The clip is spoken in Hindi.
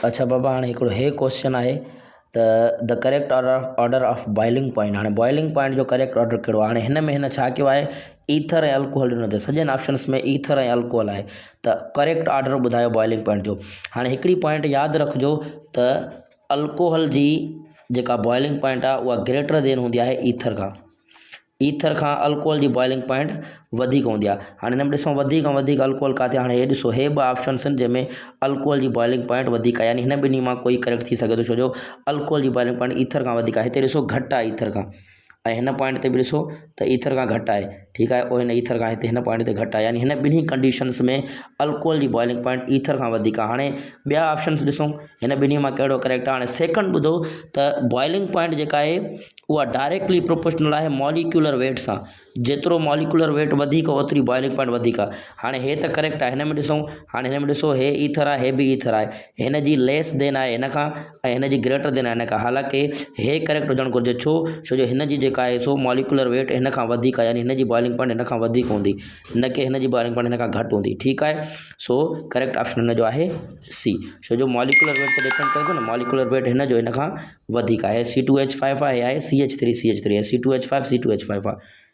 अच्छा बाबा हाणे हिकिड़ो हे क्वेश्चन आहे त the correct order of boiling point. हाणे बॉइलिंग पॉइंट जो करेक्ट ऑर्डर कहिड़ो आहे? हाणे हिन में हिन छा कयो आहे, ईथर ऐं अल्कोहल ॾिनो अथई। सॼनि ऑप्शन्स में ईथर ऐं अल्कोहल आहे, त करेक्ट ऑर्डर ॿुधायो बॉइलिंग पॉइंट जो। हाणे हिकिड़ी पॉइंट यादि रखिजो त अल्कोहल जी जेका बॉइलिंग पॉइंट आहे उहा ग्रेटर देन हूंदी आहे ईथर खां। ईथर खां अल्कोहल जी बॉइलिंग पॉइंट वधीक हूंदी आहे। हाणे हिन में ॾिसूं वधीक खां वधीक अल्कोहल किथे? हाणे हे ॾिसो, हे ॿ ऑप्शन्स आहिनि जंहिंमें अल्कोहल जी बॉइलिंग पॉइंट वधीक आहे, यानी हिन ॿिन्ही मां कोई करेक्ट थी सघे थो, छो जो अल्कोहल जी बॉइलिंग पॉइंट ईथर खां वधीक आहे। हिते ॾिसो घटि आहे ईथर खां, ऐं हिन पॉइंट ते बि ॾिसो त ईथर खां घटि आहे, ठीकु आहे। और हिन ईथर खां हिते हिन पॉइंट ते घटि आहे, यानी हिन ॿिन्ही कंडीशन्स में अल्कोहल जी बॉइलिंग पॉइंट ईथर खां वधीक आहे। हाणे ॿिया ऑप्शन्स ॾिसूं, हिन ॿिन्ही मां कहिड़ो करेक्ट आहे। हाणे सेकंड ॿुधो त बॉइलिंग पॉइंट जेका आहे उहा डायरेक्टली प्रोपोर्शनल आहे मॉलिक्यूलर वेट सां। जेतिरो मॉलिक्यूलर वेट वधीक ओतिरी बॉइलिंग पॉइंट वधीक आहे। हाणे हे त करेक्ट आहे। हिन में ॾिसूं, हाणे हिन में ॾिसो हे ईथर आहे, हे बि ईथर आहे, हिन जी लेस देन आहे हिन खां ऐं हिन जी ग्रेटर देन आहे हिन खां। हालांकि हे करेक्ट हुजणु घुरिजे, छो जो हिन जी जेका आहे सो मॉलिक्यूलर वेट हिन खां वधीक आहे, यानी हिन जी बॉइलिंग पॉइंट हिन खां वधीक हूंदी, न कि हिन जी बॉइलिंग पॉइंट हिन खां घटि हूंदी, ठीकु आहे। सो करेक्ट ऑप्शन हिन जो आहे सी, छो जो मॉलिक्यूलर वेट ते डिपेंड करे थो न, मॉलिक्यूलर वेट हिन जो हिन खां वधीक आहे। C2H5 आहे, C2H3 आहे, C2H5 C2H5 आहे।